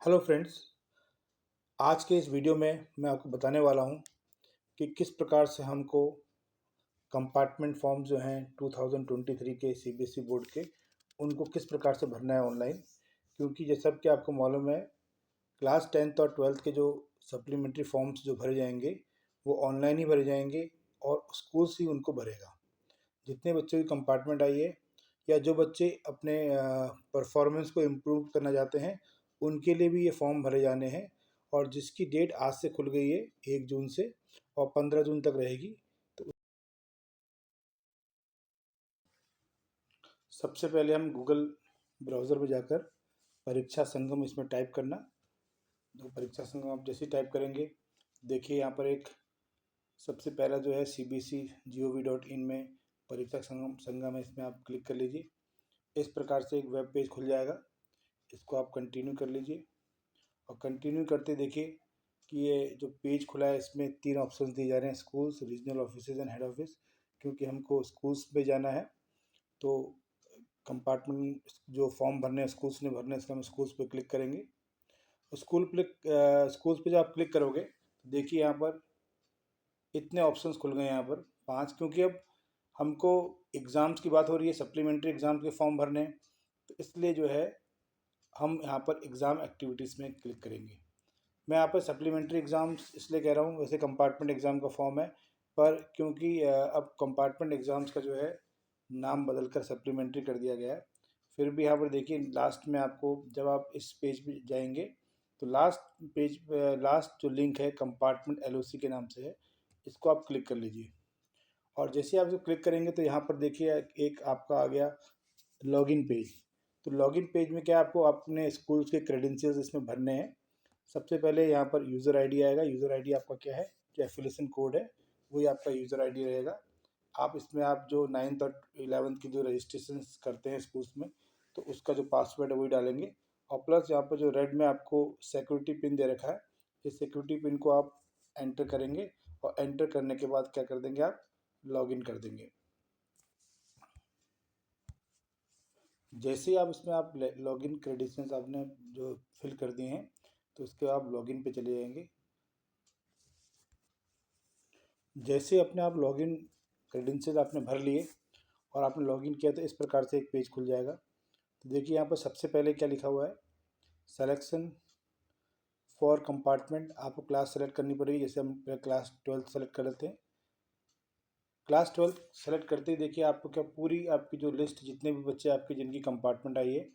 Hello friends. आज के इस वीडियो में मैं आपको बताने वाला हूं कि किस प्रकार से हमको कंपार्टमेंट फॉर्म जो हैं 2023 के सीबीएसई बोर्ड के उनको किस प्रकार से भरना है ऑनलाइन। क्योंकि जैसा कि आपको मालूम है, क्लास 10th और 12th के जो सप्लीमेंट्री फॉर्म्स जो भरे जाएंगे वो ऑनलाइन ही भरे जाएंगे और स्कूल ही उनको भरेगा। जितने बच्चों की कंपार्टमेंट आई है या जो बच्चे अपने परफॉर्मेंस को इम्प्रूव करना चाहते हैं उनके लिए भी ये फॉर्म भरे जाने हैं। और जिसकी डेट आज से खुल गई है 1 जून से और 15 जून तक रहेगी। तो सबसे पहले हम गूगल ब्राउज़र में जाकर परीक्षा संगम इसमें टाइप करना। तो परीक्षा संगम आप जैसे टाइप करेंगे, देखिए यहाँ पर एक सबसे पहला जो है cbsegov.in में परीक्षा संगम संगम है, इसमें आप क्लिक कर लीजिए। इस प्रकार से एक वेब पेज खुल जाएगा। इसको आप कंटिन्यू कर लीजिए और कंटिन्यू करते देखिए कि ये जो पेज खुला है इसमें 3 ऑप्शन दिए जा रहे हैं: schools, regional offices and head office. क्योंकि हमको स्कूल्स में जाना है तो कंपार्टमेंट जो फॉर्म भरने हैं स्कूल्स ने भरने हैं, इसलिए हम स्कूल्स पे क्लिक करेंगे। स्कूल्स पे जब आप क्लिक करोगे तो देखिए यहाँ पर इतने ऑप्शंस खुल गए हैं, यहाँ पर 5। क्योंकि अब हमको एग्ज़ाम्स की बात हो रही है, सप्लीमेंट्री एग्ज़ाम के फॉर्म भरने हैं, तो इसलिए जो है हम यहाँ पर एग्ज़ाम एक्टिविटीज़ में क्लिक करेंगे। मैं यहाँ पर सप्लीमेंट्री एग्ज़ाम्स इसलिए कह रहा हूँ, वैसे कंपार्टमेंट एग्ज़ाम का फॉर्म है, पर क्योंकि अब कंपार्टमेंट एग्ज़ाम्स का जो है नाम बदलकर सप्लीमेंट्री कर दिया गया है। फिर भी यहाँ पर देखिए लास्ट में आपको, जब आप इस पेज पे जाएंगे तो लास्ट जो लिंक है कंपार्टमेंट एलओसी के नाम से है, इसको आप क्लिक कर लीजिए। और जैसे आप जो क्लिक करेंगे तो यहाँ पर देखिए एक आपका आ गया लॉगिन पेज। तो लॉगिन पेज में क्या, आपको अपने स्कूल्स के क्रेडेंशियल्स इसमें भरने हैं। सबसे पहले यहाँ पर यूज़र आईडी आएगा। यूज़र आईडी आपका क्या है, जो एफिलिएशन कोड है वही आपका यूज़र आईडी रहेगा। आप इसमें आप जो 9th और 11th की जो रजिस्ट्रेशन करते हैं स्कूल्स में, तो उसका जो पासवर्ड है वही डालेंगे। और प्लस यहाँ पर जो रेड में आपको सिक्योरिटी पिन दे रखा है, इस सिक्योरिटी पिन को आप एंटर करेंगे और एंटर करने के बाद क्या कर देंगे, आप लॉगिन कर देंगे। जैसे ही आप इसमें आप लॉगिन क्रेडेंशियल्स आपने जो फिल कर दिए हैं तो उसके आप लॉगिन पे चले जाएंगे। जैसे अपने आप लॉगिन क्रेडेंशियल आपने भर लिए और आपने लॉगिन किया तो इस प्रकार से एक पेज खुल जाएगा। तो देखिए यहाँ पर सबसे पहले क्या लिखा हुआ है, सेलेक्शन फॉर कंपार्टमेंट। आपको क्लास सेलेक्ट करनी पड़ेगी। जैसे हम क्लास 12th सेलेक्ट कर लेते हैं। क्लास 12th सेलेक्ट करते ही देखिए आपको क्या, पूरी आपकी जो लिस्ट, जितने भी बच्चे आपके जिनकी कंपार्टमेंट आई है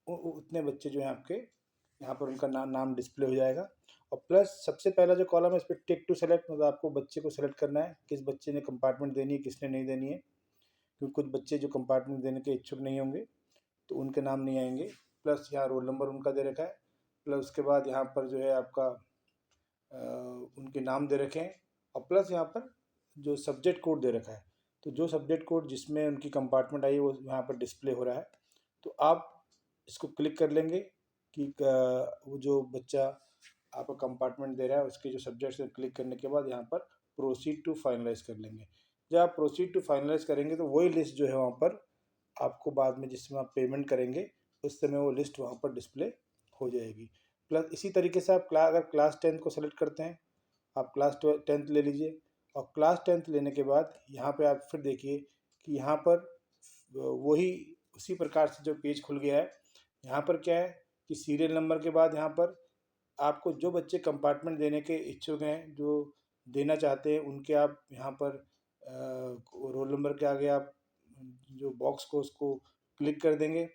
उतने बच्चे जो हैं आपके यहाँ पर उनका नाम डिस्प्ले हो जाएगा। और प्लस सबसे पहला जो कॉलम है इस पर टिक टू सेलेक्ट, मतलब आपको बच्चे को सेलेक्ट करना है किस बच्चे ने कंपार्टमेंट देनी है, किसने नहीं देनी है। क्योंकि कुछ बच्चे जो कंपार्टमेंट देने के इच्छुक नहीं होंगे तो उनके नाम नहीं आएंगे। प्लस यहाँ रोल नंबर उनका दे रखा है। प्लस उसके बाद यहाँ पर जो है आपका उनके नाम दे रखे हैं। और प्लस यहाँ पर जो सब्जेक्ट कोड दे रखा है, तो जो सब्जेक्ट कोड जिसमें उनकी कंपार्टमेंट आई है वो यहाँ पर डिस्प्ले हो रहा है। तो आप इसको क्लिक कर लेंगे कि वो जो बच्चा आपका कंपार्टमेंट दे रहा है उसके जो सब्जेक्ट से क्लिक करने के बाद यहाँ पर प्रोसीड टू फाइनलाइज कर लेंगे। जब आप प्रोसीड टू फाइनलाइज करेंगे तो वही लिस्ट जो है वहाँ पर आपको बाद में जिस समय आप पेमेंट करेंगे उस समय वो लिस्ट वहाँ पर डिस्प्ले हो जाएगी। प्लस इसी तरीके से आप अगर क्लास 10th को सेलेक्ट करते हैं, आप क्लास 10th ले लीजिए। और क्लास 10th लेने के बाद यहाँ पे आप फिर देखिए कि यहाँ पर वही उसी प्रकार से जो पेज खुल गया है। यहाँ पर क्या है कि सीरियल नंबर के बाद यहाँ पर आपको जो बच्चे कंपार्टमेंट देने के इच्छुक हैं, जो देना चाहते हैं, उनके आप यहाँ पर रोल नंबर के आगे आप जो बॉक्स को उसको क्लिक कर देंगे।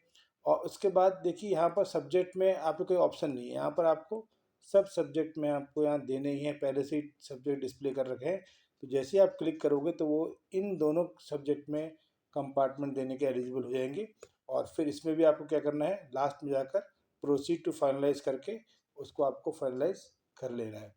और उसके बाद देखिए यहाँ पर सब्जेक्ट में आपको कोई ऑप्शन नहीं है। यहाँ पर आपको सब सब्जेक्ट में आपको यहाँ देने ही हैं, पहले से ही सब्जेक्ट डिस्प्ले कर रखे हैं। तो जैसे ही आप क्लिक करोगे तो वो इन दोनों सब्जेक्ट में कंपार्टमेंट देने के एलिजिबल हो जाएंगे। और फिर इसमें भी आपको क्या करना है, लास्ट में जाकर प्रोसीड टू फाइनलाइज करके उसको आपको फाइनलाइज कर लेना है।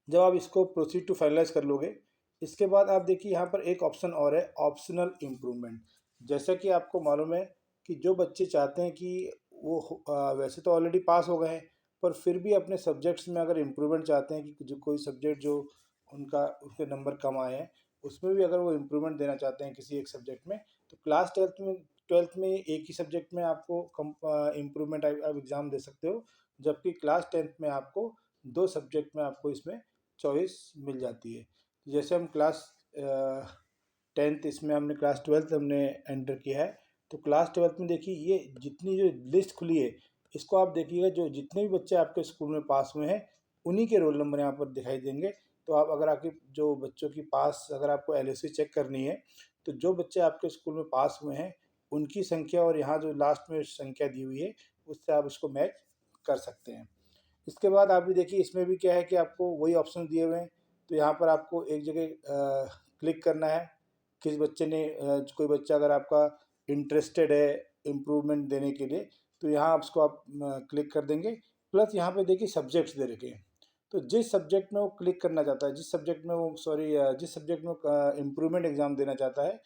जब आप इसको प्रोसीड टू फाइनलाइज कर लोगे, इसके बाद आप देखिए यहाँ पर एक ऑप्शन और है, ऑप्शनल इम्प्रूवमेंट। जैसा कि आपको मालूम है कि जो बच्चे चाहते हैं कि वो वैसे तो ऑलरेडी पास हो गए हैं, पर फिर भी अपने सब्जेक्ट्स में अगर इम्प्रूवमेंट चाहते हैं कि जो कोई सब्जेक्ट जो उसके नंबर कम आए हैं उसमें भी अगर वो इम्प्रूवमेंट देना चाहते हैं किसी एक सब्जेक्ट में, तो क्लास 10th में 12th में एक ही सब्जेक्ट में आपको इम्प्रूवमेंट आप एग्ज़ाम दे सकते हो, जबकि क्लास 10th में आपको 2 सब्जेक्ट में आपको इसमें चॉइस मिल जाती है। जैसे हम क्लास 10th इसमें हमने क्लास 12th हमने एंटर किया है, तो क्लास 12th में देखिए ये जितनी जो लिस्ट खुली है, इसको आप देखिएगा, जो जितने भी बच्चे आपके स्कूल में पास हुए हैं उन्हीं के रोल नंबर यहाँ पर दिखाई देंगे। तो आप अगर आपके जो बच्चों की पास, अगर आपको एलओसी चेक करनी है, तो जो बच्चे आपके स्कूल में पास हुए हैं उनकी संख्या और यहाँ जो लास्ट में संख्या दी हुई है उससे आप इसको मैच कर सकते हैं। इसके बाद आप भी देखिए, इसमें भी क्या है कि आपको वही ऑप्शन दिए हुए हैं, तो यहाँ पर आपको एक जगह क्लिक करना है। किस बच्चे ने कोई बच्चा अगर आपका इंटरेस्टेड है इम्प्रूवमेंट देने के लिए, तो यहाँ आप उसको आप क्लिक कर देंगे। प्लस यहाँ पे देखिए सब्जेक्ट्स दे रखे हैं, तो जिस सब्जेक्ट में वो क्लिक करना चाहता है, जिस सब्जेक्ट में वो जिस सब्जेक्ट में इम्प्रूवमेंट एग्ज़ाम देना चाहता है,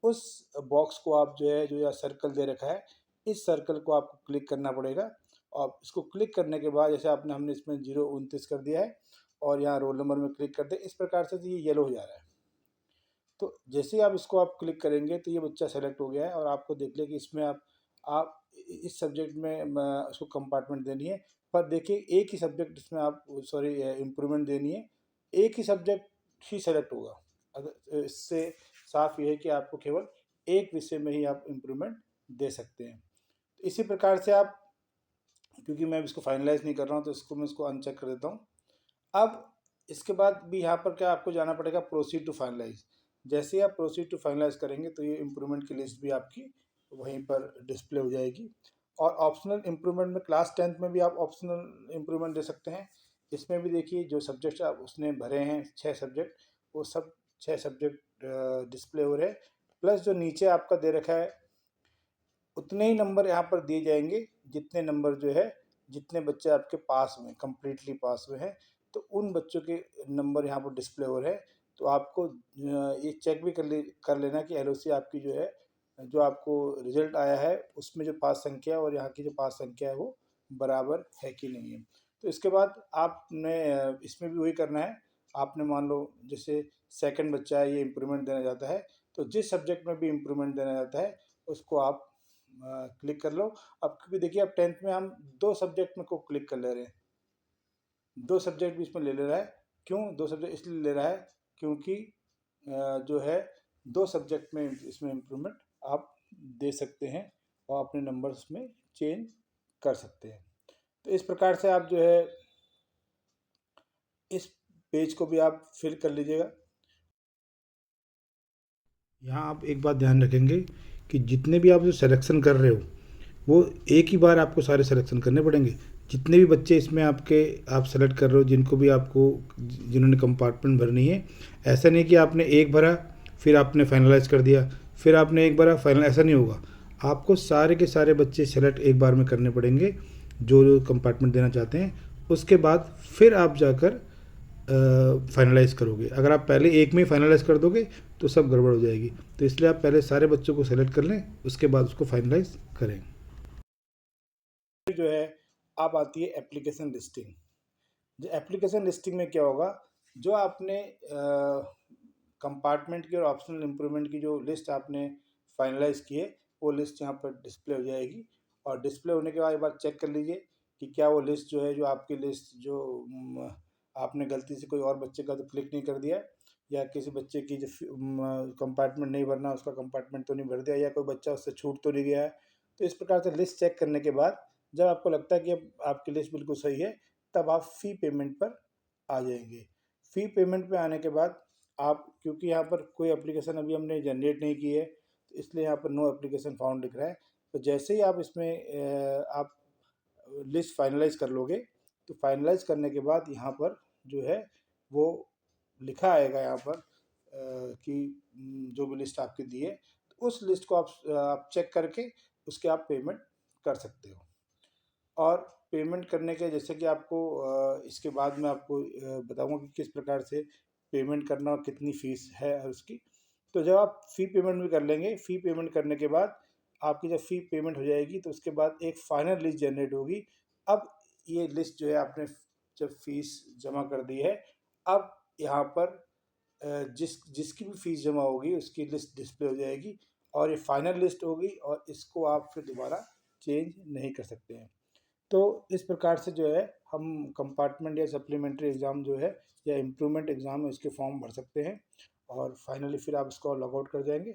उस बॉक्स को आप जो है, जो या सर्कल दे रखा है, इस सर्कल को आपको क्लिक करना पड़ेगा। और इसको क्लिक करने के बाद जैसे हमने इसमें 029 कर दिया है और यहाँ रोल नंबर में क्लिक कर दें, इस प्रकार से ये येलो हो जा रहा है। तो जैसे ही आप इसको आप क्लिक करेंगे तो ये बच्चा सेलेक्ट हो गया है, और आपको देख लें कि इसमें आप इस सब्जेक्ट में उसको कंपार्टमेंट देनी है। पर देखिए एक ही सब्जेक्ट इसमें आप इम्प्रूवमेंट देनी है, एक ही सब्जेक्ट ही सेलेक्ट होगा। अगर इससे साफ ये है कि आपको केवल एक विषय में ही आप इम्प्रूवमेंट दे सकते हैं। तो इसी प्रकार से आप, क्योंकि मैं इसको फाइनलाइज नहीं कर रहा हूँ तो इसको मैं इसको अनचेक कर देता हूँ। अब इसके बाद भी यहाँ पर क्या आपको जाना पड़ेगा, प्रोसीड टू फाइनलाइज। जैसे ही आप प्रोसीड टू फाइनलाइज करेंगे तो ये इम्प्रूवमेंट की लिस्ट भी आपकी वहीं पर डिस्प्ले हो जाएगी। और ऑप्शनल इम्प्रूवमेंट में क्लास 10th में भी आप ऑप्शनल इम्प्रूवमेंट दे सकते हैं। इसमें भी देखिए जो सब्जेक्ट आप उसने भरे हैं 6 सब्जेक्ट, वो सब 6 सब्जेक्ट डिस्प्ले हो रहे हैं। प्लस जो नीचे आपका दे रखा है उतने ही नंबर यहाँ पर दिए जाएंगे जितने नंबर जो है, जितने बच्चे आपके पास हुए, कम्प्लीटली पास हुए हैं, तो उन बच्चों के नंबर यहाँ पर डिस्प्ले हो रहे हैं। तो आपको ये चेक भी कर लेना कि एलओसी आपकी जो है, जो आपको रिजल्ट आया है उसमें जो पास संख्या है और यहाँ की जो पास संख्या है वो बराबर है कि नहीं है। तो इसके बाद आपने इसमें भी वही करना है। आपने मान लो जैसे सेकंड बच्चा है, ये इम्प्रूवमेंट देना चाहता है, तो जिस सब्जेक्ट में भी इम्प्रूवमेंट देना चाहता है उसको आप क्लिक कर लो। अब क्योंकि देखिए अब 10th में हम 2 सब्जेक्ट में को क्लिक कर ले रहे हैं, 2 सब्जेक्ट भी इसमें ले ले रहा है। क्यों 2 सब्जेक्ट इसलिए ले रहा है, क्योंकि जो है 2 सब्जेक्ट में इसमें इम्प्रूवमेंट आप दे सकते हैं और अपने नंबर्स में चेंज कर सकते हैं। तो इस प्रकार से आप जो है इस पेज को भी आप फिल कर लीजिएगा। यहाँ आप एक बात ध्यान रखेंगे कि जितने भी आप जो सिलेक्शन कर रहे हो वो एक ही बार आपको सारे सिलेक्शन करने पड़ेंगे। जितने भी बच्चे इसमें आपके आप सेलेक्ट कर रहे हो, जिनको भी आपको, जिन्होंने कंपार्टमेंट भरनी है, ऐसा नहीं कि आपने एक भरा फिर आपने फाइनलाइज कर दिया, फिर आपने एक भरा फाइनल, ऐसा नहीं होगा। आपको सारे के सारे बच्चे सेलेक्ट एक बार में करने पड़ेंगे जो जो कंपार्टमेंट देना चाहते हैं। उसके बाद फिर आप जाकर फाइनलाइज करोगे। अगर आप पहले एक में ही फाइनलाइज कर दोगे तो सब गड़बड़ हो जाएगी। तो इसलिए आप पहले सारे बच्चों को सेलेक्ट कर लें, उसके बाद उसको फाइनलाइज करें। जो है अब आती है एप्लीकेशन लिस्टिंग। जो एप्लीकेशन लिस्टिंग में क्या होगा, जो आपने कंपार्टमेंट की और ऑप्शनल इम्प्रूवमेंट की जो लिस्ट आपने फाइनलाइज की है वो लिस्ट यहाँ पर डिस्प्ले हो जाएगी। और डिस्प्ले होने के बाद एक बार चेक कर लीजिए कि क्या वो लिस्ट जो है, जो आपकी लिस्ट जो आपने गलती से कोई और बच्चे का तो क्लिक नहीं कर दिया, या किसी बच्चे की जो कंपार्टमेंट नहीं भरना उसका कंपार्टमेंट तो नहीं भर दिया, या कोई बच्चा उससे छूट तो नहीं गया है। तो इस प्रकार से लिस्ट चेक करने के बाद जब आपको लगता है कि अब आपकी लिस्ट बिल्कुल सही है, तब आप फ़ी पेमेंट पर आ जाएंगे। फ़ी पेमेंट पे आने के बाद आप, क्योंकि यहाँ पर कोई एप्लीकेशन अभी हमने जनरेट नहीं की है, तो इसलिए यहाँ पर नो एप्लीकेशन फाउंड लिख रहा है। तो जैसे ही आप इसमें आप लिस्ट फाइनलाइज कर लोगे, तो फाइनलाइज करने के बाद यहाँ पर जो है वो लिखा आएगा यहाँ पर कि जो भी लिस्ट आपकी दी है, तो उस लिस्ट को आप चेक करके उसके आप पेमेंट कर सकते हो। और पेमेंट करने के, जैसे कि आपको इसके बाद मैं आपको बताऊंगा कि किस प्रकार से पेमेंट करना और कितनी फ़ीस है उसकी। तो जब आप फ़ी पेमेंट भी कर लेंगे, फ़ी पेमेंट करने के बाद आपकी जब फ़ी पेमेंट हो जाएगी तो उसके बाद एक फाइनल लिस्ट जनरेट होगी। अब ये लिस्ट जो है आपने जब फ़ीस जमा कर दी है, अब यहाँ पर जिसकी भी फ़ीस जमा होगी उसकी लिस्ट डिस्प्ले हो जाएगी। और ये फाइनल लिस्ट होगी और इसको आप फिर दोबारा चेंज नहीं कर सकते हैं। तो इस प्रकार से जो है हम कंपार्टमेंट या सप्लीमेंट्री एग्ज़ाम जो है या इम्प्रूवमेंट एग्ज़ाम है इसके फॉर्म भर सकते हैं और फाइनली फिर आप इसको लॉग आउट कर जाएंगे।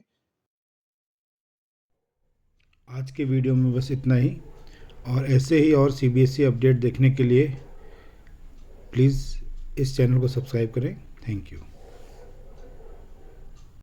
आज के वीडियो में बस इतना ही, और ऐसे ही और CBSE अपडेट देखने के लिए प्लीज़ इस चैनल को सब्सक्राइब करें। Thank you.